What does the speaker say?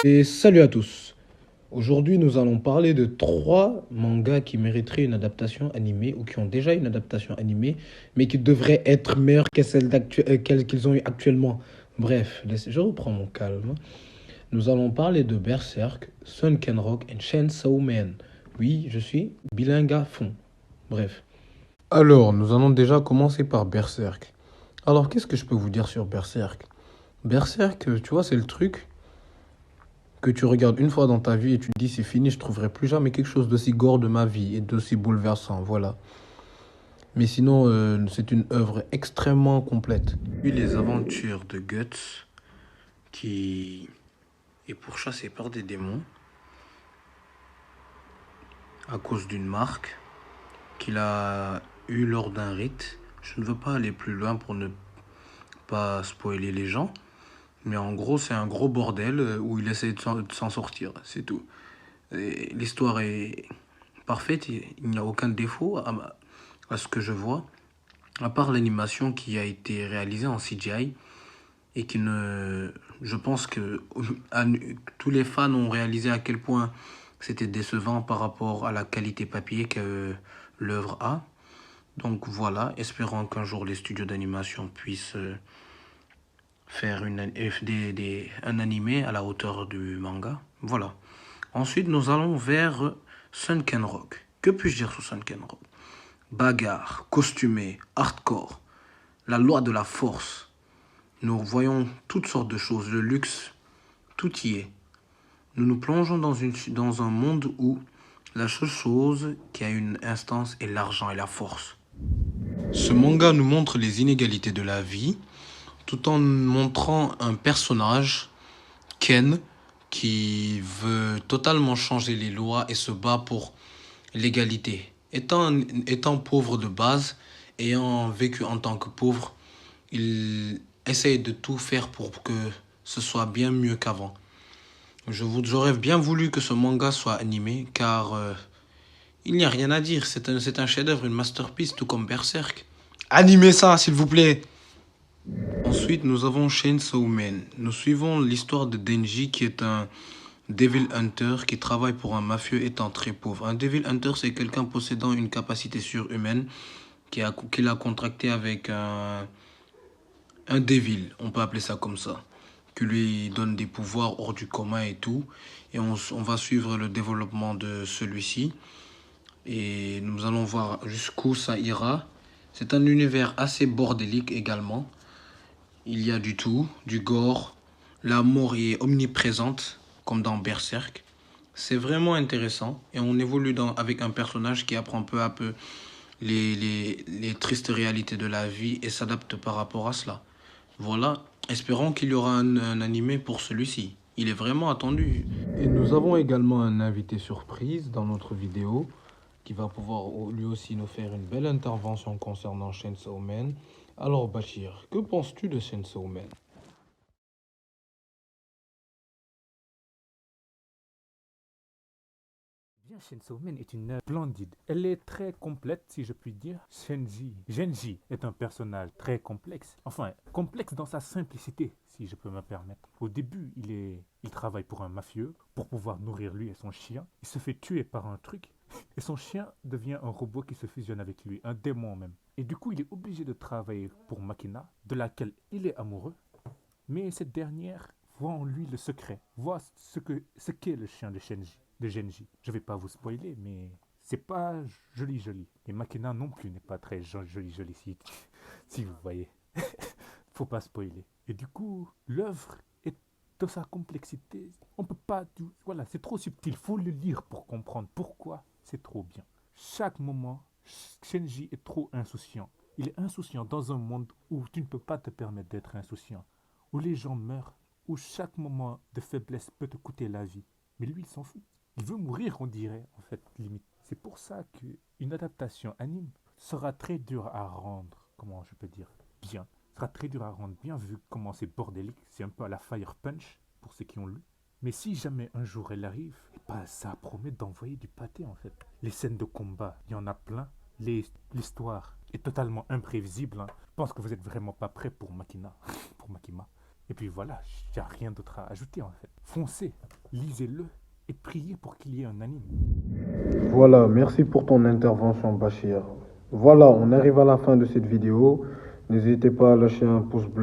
Et salut à tous. Aujourd'hui, nous allons parler de trois mangas qui mériteraient une adaptation animée ou qui ont déjà une adaptation animée, mais qui devraient être meilleures que celles qu'ils ont eu actuellement. Bref, je reprends mon calme. Nous allons parler de Berserk, Sun Kenrock et Chainsaw Man. Oui, je suis bilingue à fond. Bref. Alors, nous allons déjà commencer par Berserk. Alors, qu'est-ce que je peux vous dire sur Berserk? Berserk, tu vois, c'est le truc que tu regardes une fois dans ta vie et tu te dis c'est fini, je trouverai plus jamais quelque chose d'aussi gore de ma vie et d'aussi bouleversant, voilà. Mais sinon, c'est une œuvre extrêmement complète. Puis les aventures de Guts, qui est pourchassé par des démons à cause d'une marque qu'il a eue lors d'un rite. Je ne veux pas aller plus loin pour ne pas spoiler les gens, mais en gros, c'est un gros bordel où il essaie de s'en sortir, c'est tout. L'histoire est parfaite, il n'y a aucun défaut à ce que je vois, à part l'animation qui a été réalisée en CGI et qui ne... Je pense que tous les fans ont réalisé à quel point c'était décevant par rapport à la qualité papier que l'œuvre a. Donc voilà, espérons qu'un jour les studios d'animation puissent faire un animé à la hauteur du manga. Voilà. Ensuite, nous allons vers Sunken Rock. Que puis-je dire sur Sunken Rock? Bagarre, costumé, hardcore, la loi de la force. Nous voyons toutes sortes de choses, le luxe, tout y est. Nous nous plongeons dans un monde où la seule chose qui a une instance est l'argent et la force. Ce manga nous montre les inégalités de la vie, tout en montrant un personnage, Ken, qui veut totalement changer les lois et se bat pour l'égalité. Étant pauvre de base, ayant vécu en tant que pauvre, il essaye de tout faire pour que ce soit bien mieux qu'avant. J'aurais bien voulu que ce manga soit animé, car il n'y a rien à dire. C'est un chef-d'œuvre, une masterpiece, tout comme Berserk. Animez ça, s'il vous plaît! Ensuite, nous avons Chainsaw Man. Nous suivons l'histoire de Denji, qui est un Devil Hunter qui travaille pour un mafieux étant très pauvre. Un Devil Hunter, c'est quelqu'un possédant une capacité surhumaine qu'il a contracté avec un Devil, on peut appeler ça comme ça, qui lui donne des pouvoirs hors du commun et tout. Et on va suivre le développement de celui-ci. Et nous allons voir jusqu'où ça ira. C'est un univers assez bordélique également. Il y a du tout, du gore. La mort y est omniprésente, comme dans Berserk. C'est vraiment intéressant. Et on évolue avec un personnage qui apprend peu à peu les tristes réalités de la vie et s'adapte par rapport à cela. Voilà, espérons qu'il y aura un animé pour celui-ci. Il est vraiment attendu. Et nous avons également un invité surprise dans notre vidéo qui va pouvoir lui aussi nous faire une belle intervention concernant Chainsaw Man. Alors Bachir, que penses-tu de Chainsaw Man? Bien, Chainsaw Man est une œuvre splendide. Elle est très complète, si je puis dire. Genji est un personnage très complexe. Enfin, complexe dans sa simplicité, si je peux me permettre. Au début, il travaille pour un mafieux, pour pouvoir nourrir lui et son chien. Il se fait tuer par un truc, et son chien devient un robot qui se fusionne avec lui, un démon même. Et du coup, il est obligé de travailler pour Makina, de laquelle il est amoureux. Mais cette dernière voit en lui le secret, voit ce qu'est le chien de Genji. Je vais pas vous spoiler, mais c'est pas joli joli. Et Makina non plus n'est pas très joli joli si vous voyez. Faut pas spoiler. Et du coup, l'œuvre est de sa complexité. On peut pas, voilà, c'est trop subtil. Faut le lire pour comprendre pourquoi c'est trop bien. Chaque moment, Shenji est trop insouciant. Il est insouciant dans un monde où tu ne peux pas te permettre d'être insouciant, où les gens meurent, où chaque moment de faiblesse peut te coûter la vie. Mais lui, il s'en fout. Il veut mourir, on dirait, en fait, limite. C'est pour ça qu'une adaptation anime sera très dure à rendre, comment je peux dire, bien. Sera très dur à rendre bien vu comment c'est bordélique. C'est un peu à la Fire Punch, pour ceux qui ont lu. Mais si jamais un jour elle arrive, eh ben, ça promet d'envoyer du pâté en fait. Les scènes de combat, il y en a plein. L'histoire est totalement imprévisible. Hein. Je pense que vous êtes vraiment pas prêt pour Makina, pour Makima. Et puis voilà, il n'y a rien d'autre à ajouter en fait. Foncez, lisez-le et priez pour qu'il y ait un anime. Voilà, merci pour ton intervention, Bachir. Voilà, on arrive à la fin de cette vidéo. N'hésitez pas à lâcher un pouce bleu.